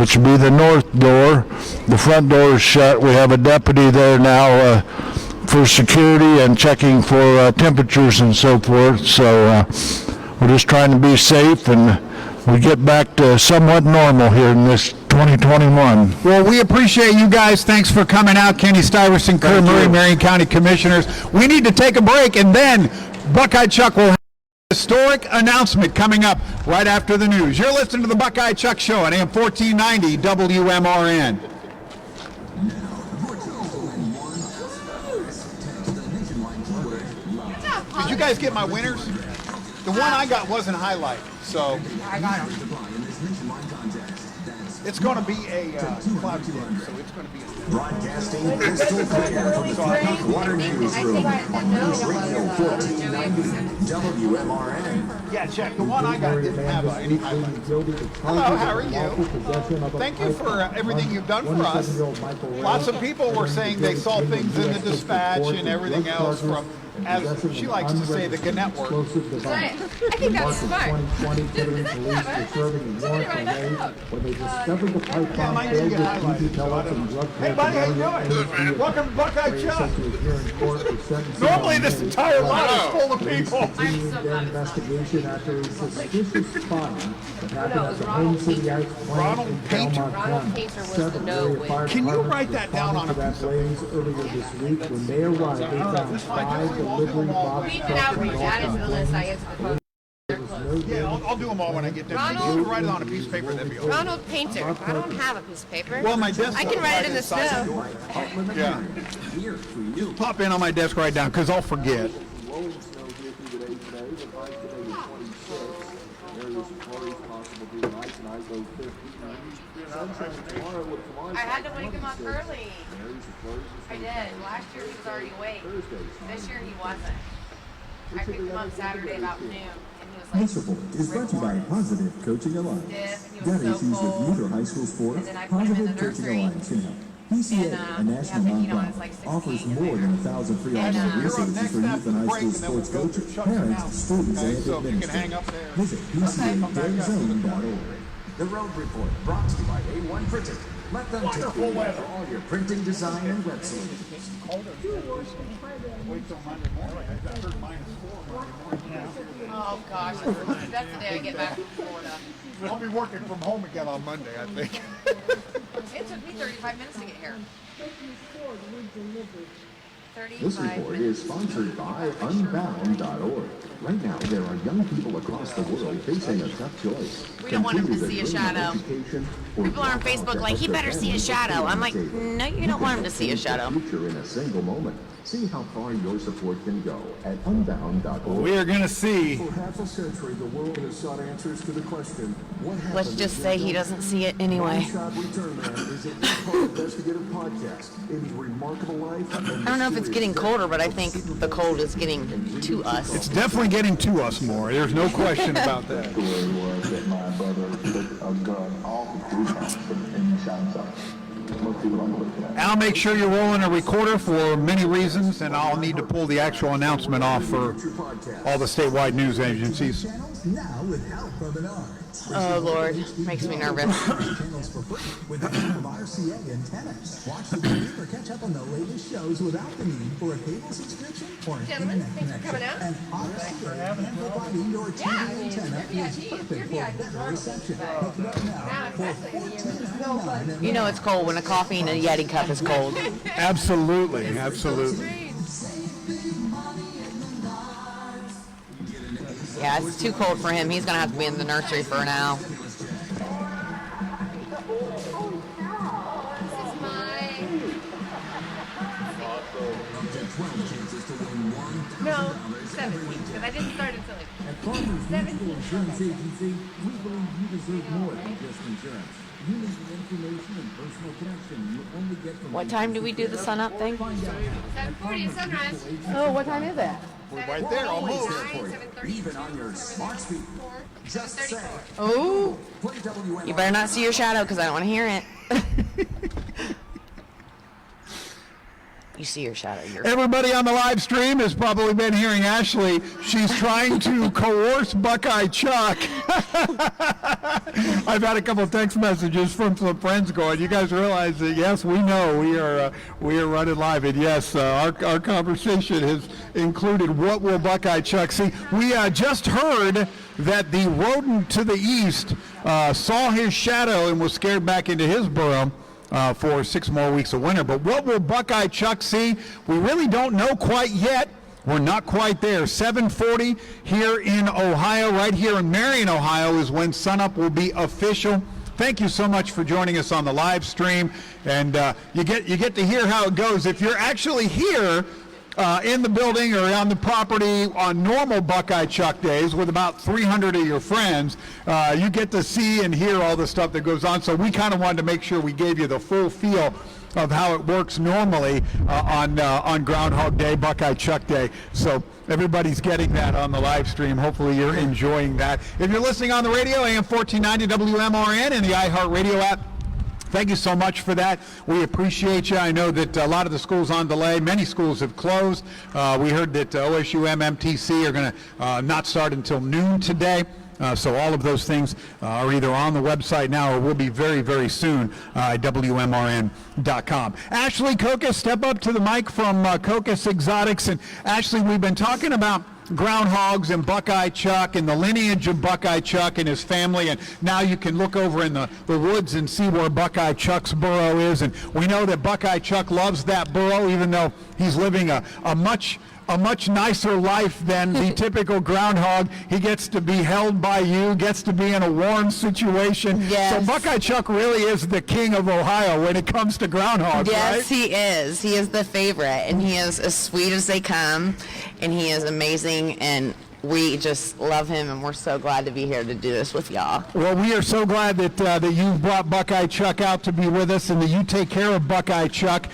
which would be the north door. The front door is shut. We have a deputy there now for security and checking for temperatures and so forth. So we're just trying to be safe, and we get back to somewhat normal here in this 2021. Well, we appreciate you guys. Thanks for coming out. Kenny Stuyvesant, Kerr Murray, Marion County Commissioners. We need to take a break, and then Buckeye Chuck will have a historic announcement coming up right after the news. You're listening to the Buckeye Chuck Show on AM 1490 WMRN. Did you guys get my winners? The one I got wasn't highlighted, so I got them. it's going to be a cloud day, so it's going to be Broadcasting crystal clear from the Buckeye Water Newsroom on News Radio 1490 WMRN. Yeah, check. The one I got didn't have any highlights. Hello, how are you? Thank you for everything you've done for us. Lots of people were saying they saw things in the dispatch and everything else from, as she likes to say, the network. I think that's smart. Hey, buddy, how you doing? Welcome to Buckeye Chuck. Normally this entire lot is full of people. I'm so glad investigation after a suspicious find that happened at the Home City Ice plant Ronald in Painter. Belmont Ronald County. Painter was Several the no area win. fire Can you departments write that down on a responded piece to of that blaze earlier this week. When they arrived, they found 5 delivery box We've been trucks outreach. and Added to the all list. I answered the phone. They're closed. Yeah, I'll do them all when I get done. Ronald- You can write it on a piece of paper, that'd be awesome. Ronald Painter. I don't have a piece of paper. Well, my desk. I can write it in the snow. Yeah. Pop in on my desk right now, because I'll forget. I had to wake him up early. I did. Last year he was already awake. This year he wasn't. I picked him up Saturday about noon, and he was like, This report is brought to you by Positive Coaching Alliance. stiff, and he Got was so issues with cold. youth or high school sports? And then I put him in the Positive Coaching nursery. Alliance can help. PCA, And, a national yeah, you know, it's like nonprofit, offers 16 more than 1,000 free And, online you're up resources next for youth after and the high break, school and then we'll sports go to coaches, Chuck's parents, announcement. students, Okay, and so if you can hang administrators. up there. Visit PCADareZone.org. The Road Report, brought to you by A1 Printing. Let them take you for all your printing, design, and web solutions. Wait till Monday morning. I heard -4 Monday morning. Oh gosh, that's the day I get back from Florida. I'll be working from home again on Monday, I think. It took me 35 minutes to get here. This 35 report minutes. is sponsored by Unbound.org. Right now, there are young people across the world facing a tough choice. We don't want him to Continue see a their dream of shadow. education or People are on drop out Facebook to like, help he their better see a families shadow. I'm like, succeed. no, you don't want him to see a Change their shadow. future in a single moment. See how far your support can go at Unbound.org. We are going to see. For half a century, the world has sought answers to the question, what happened? Let's just say he doesn't see it anyway. Shot Return Man is a two-part investigative podcast. His remarkable life. I don't know if it's getting colder, but I think the cold is getting to us. It's definitely getting to us more. There's no question about that. The story was that my brother took a gun off the police officer and he shot himself. Most people don't believe that. I'll make sure you're rolling a recorder for many reasons, and I'll need to pull the actual announcement off for all the statewide news agencies. Now with help from an art. Oh Lord, makes me nervous. Channels for free with the help of RCA antennas. Watch the TV or catch up on the latest shows without the need for a cable subscription or an Gentlemen, internet thanks for connection. coming out. And RCA providing your TV antenna is perfect for better reception. Pick it up now for $14.99. You know it's cold when a coffee and a Yeti cup is cold. Absolutely, absolutely. Yeah, it's too cold for him. He's gonna have to be in the nursery for now. No, 17, because I didn't start until like At Farmers Mutual Insurance Agency, we believe you deserve more than just insurance. You need the information and personal connection you only get from What time do we do the sun up thing? 7:40 at sunrise. Oh, what time is it? We're right there, almost. 7:30. even on your smart speaker. Just say, Oh, play WMR. you better not see your shadow because I don't want to hear it. you see your shadow. Everybody on the live stream has probably been hearing Ashley. She's trying to coerce Buckeye Chuck. I've had a couple of text messages from some friends going, you guys realize that, yes, we know we are running live. And yes, our conversation has included what will Buckeye Chuck see. We just heard that the rodent to the east saw his shadow and was scared back into his burrow. For 6 more weeks of winter. But what will Buckeye Chuck see? We really don't know quite yet. We're not quite there. 7:40 here in Ohio, right here in Marion, Ohio, is when sunup will be official. Thank you so much for joining us on the live stream. And you get to hear how it goes. If you're actually here in the building or on the property on normal Buckeye Chuck days with about 300 of your friends, you get to see and hear all the stuff that goes on. So we kind of wanted to make sure we gave you the full feel of how it works normally on Groundhog Day, Buckeye Chuck Day. So everybody's getting that on the live stream. Hopefully you're enjoying that. If you're listening on the radio, AM 1490 WMRN and the iHeartRadio app, thank you so much for that. We appreciate you. I know that a lot of the schools on delay. Many schools have closed. We heard that OSU MMTC are going to not start until noon today. So all of those things are either on the website now or will be very, very soon at WMRN.com. Ashley Kokas, step up to the mic from Kokas Exotics. And Ashley, we've been talking about groundhogs and Buckeye Chuck and the lineage of Buckeye Chuck and his family, and now you can look over in the woods and see where Buckeye Chuck's burrow is, and we know that Buckeye Chuck loves that burrow, even though he's living a much nicer life than the typical groundhog. He gets to be held by you, gets to be in a warm situation. Yes. So Buckeye Chuck really is the king of Ohio when it comes to groundhogs, yes, right? he is. He is the favorite, and he is as sweet as they come, and he is amazing, and we just love him, and we're so glad to be here to do this with y'all. Well, we are so glad that you've brought Buckeye Chuck out to be with us and that you take care of Buckeye Chuck.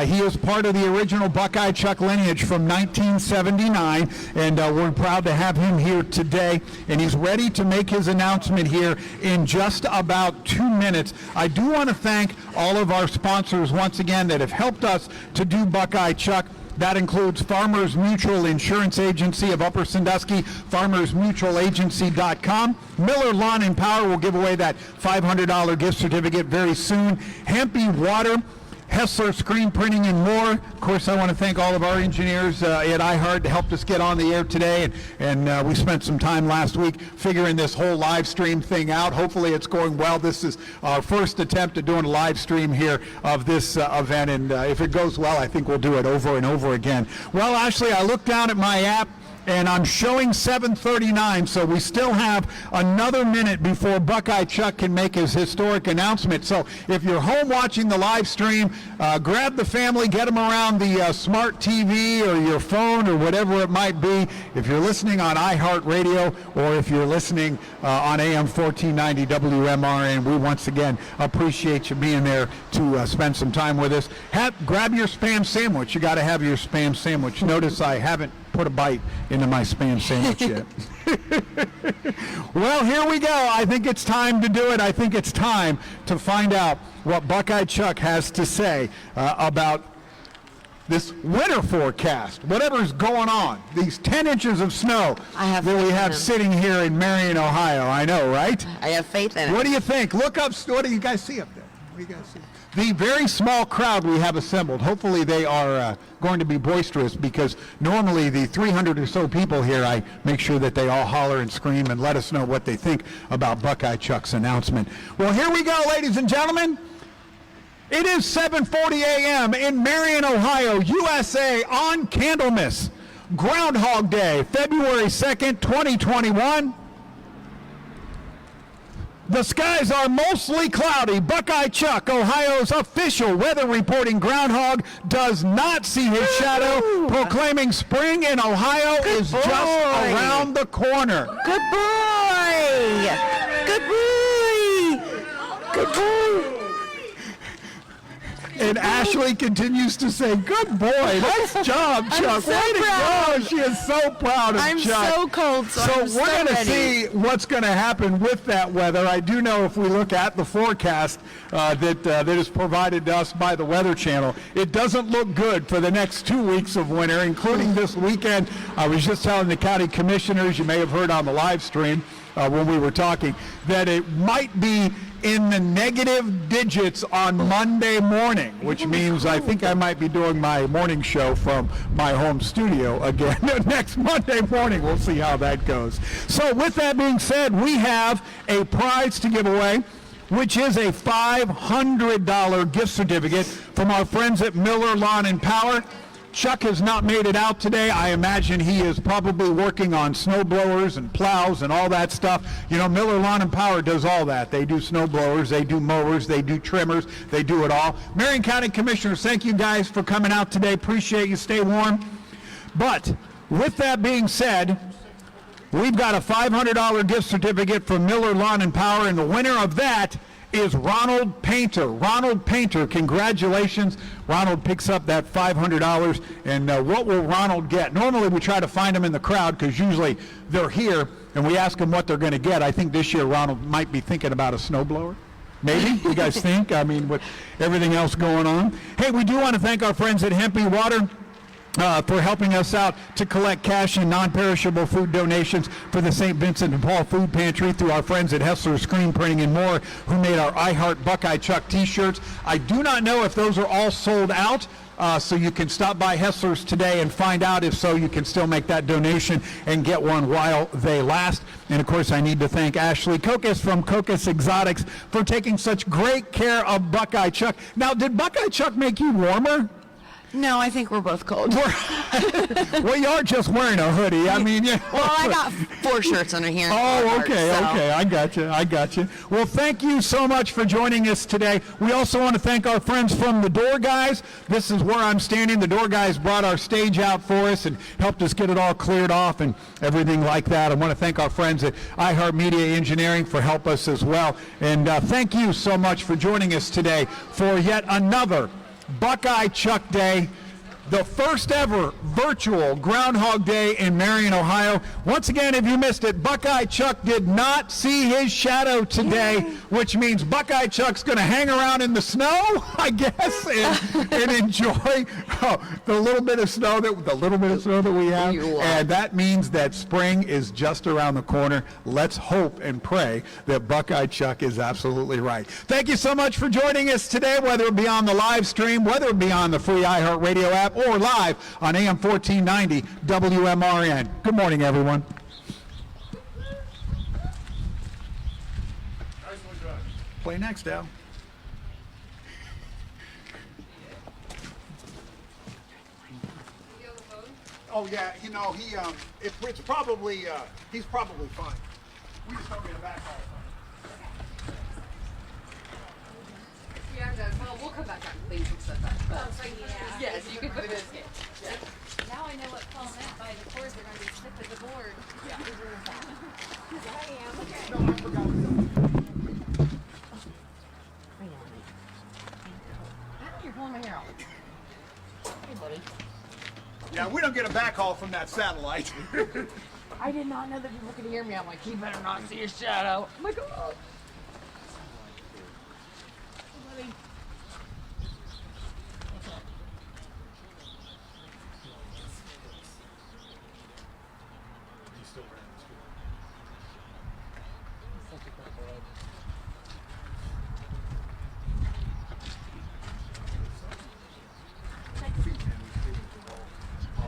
He is part of the original Buckeye Chuck lineage from 1979, and we're proud to have him here today, and he's ready to make his announcement here in just about 2 minutes. I do want to thank all of our sponsors once again that have helped us to do Buckeye Chuck. That includes Farmers Mutual Insurance Agency of Upper Sandusky, farmersmutualagency.com. Miller Lawn and Power will give away that $500 gift certificate very soon. Hempy Water, Hessler Screen Printing, and more. Of course, I want to thank all of our engineers at iHeart that helped us get on the air today, and we spent some time last week figuring this whole live stream thing out. Hopefully it's going well. This is our first attempt at doing a live stream here of this event, and if it goes well, I think we'll do it over and over again. Well, Ashley, I looked down at my app, and I'm showing 7:39, so we still have another minute before Buckeye Chuck can make his historic announcement. So if you're home watching the live stream, grab the family, get them around the smart TV or your phone or whatever it might be. If you're listening on iHeartRadio or if you're listening on AM 1490 WMRN, we once again appreciate you being there to spend some time with us. Grab your Spam sandwich. You got to have your Spam sandwich. Notice I haven't put a bite into my Spam sandwich yet. Well, here we go. I think it's time to do it. I think it's time to find out what Buckeye Chuck has to say about this winter forecast, whatever's going on, these 10 inches of snow that we have sitting here in Marion, Ohio. I know, right? I have faith in it. What do you think? Look up. What do you guys see up there? What do you guys see? The very small crowd we have assembled, hopefully they are going to be boisterous, because normally the 300 or so people here, I make sure that they all holler and scream and let us know what they think about Buckeye Chuck's announcement. Well, here we go, ladies and gentlemen. It is 7:40 a.m. in Marion, Ohio, USA, on Candlemas, Groundhog Day, February 2nd, 2021. The skies are mostly cloudy. Buckeye Chuck, Ohio's official weather reporting groundhog, does not see his shadow, proclaiming spring in Ohio is just around the corner. Good boy! Good boy! Good boy! And Ashley continues to say, good boy, nice job, Chuck. so Way to proud. go. She is so proud of I'm Chuck. so cold, so I'm we're going to ready. see what's going to happen with that weather. I do know if we look at the forecast that is provided to us by the Weather Channel, it doesn't look good for the next 2 weeks of winter, including this weekend. I was just telling the county commissioners, you may have heard on the live stream when we were talking, that it might be in the negative digits on Monday morning, which means I think I might be doing my morning show from my home studio again next Monday morning. We'll see how that goes. So with that being said, we have a prize to give away, which is a $500 gift certificate from our friends at Miller Lawn and Power. Chuck has not made it out today. I imagine he is probably working on snow blowers and plows and all that stuff. You know, Miller Lawn and Power does all that. They do snow blowers, they do mowers, they do trimmers, they do it all. Marion County Commissioners, thank you guys for coming out today. Appreciate you. Stay warm. But with that being said, we've got a $500 gift certificate from Miller Lawn and Power, and the winner of that is Ronald Painter. Ronald Painter, congratulations. Ronald picks up that $500, and what will Ronald get? Normally we try to find them in the crowd because usually they're here, and we ask them what they're going to get. I think this year Ronald might be thinking about a snowblower. Maybe? You guys think? I mean, with everything else going on. Hey, we do want to thank our friends at Hempy Water for helping us out to collect cash and non-perishable food donations for the St. Vincent de Paul Food Pantry, through our friends at Hessler Screen Printing and More, who made our I Heart Buckeye Chuck t-shirts. I do not know if those are all sold out, so you can stop by Hessler's today and find out. If so, you can still make that donation and get one while they last. And of course, I need to thank Ashley Kokis from Kokis Exotics for taking such great care of Buckeye Chuck. Now, did Buckeye Chuck make you warmer? No, I think we're both cold. Well, you are just wearing a hoodie. I mean, yeah. Well, I got 4 shirts under here. Oh, okay, so. okay. I got you. Well, thank you so much for joining us today. We also want to thank our friends from the Door Guys. This is where I'm standing. The Door Guys brought our stage out for us and helped us get it all cleared off and everything like that. I want to thank our friends at iHeartMedia Engineering for help us as well. And thank you so much for joining us today for yet another Buckeye Chuck Day, the first ever virtual Groundhog Day in Marion, Ohio. Once again, if you missed it, Buckeye Chuck did not see his shadow today, which means Buckeye Chuck's going to hang around in the snow, I guess, and enjoy the little bit of snow that we have. And that means that spring is just around the corner. Let's hope and pray that Buckeye Chuck is absolutely right. Thank you so much for joining us today, whether it be on the live stream, whether it be on the free iHeartRadio app, or live on AM 1490 WMRN. Good morning, everyone. Play next, Al. Oh yeah, you know it's probably he's probably fine. We just told me to back off. Yeah, well, we'll come back out and clean some stuff up. Yes, you can put it in. Now I know what Paul meant by the cords are going to be stuck to the board. Yeah. I am. Okay. No, I forgot. You're pulling my hair out. Hey, buddy. Yeah, we don't get a backhaul from that satellite. I did not know that people could hear me. I'm like, you better not see your shadow. I'm like, oh. Buddy.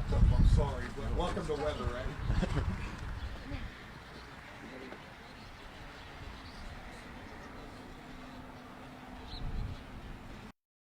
I'm sorry, but welcome to weather, right?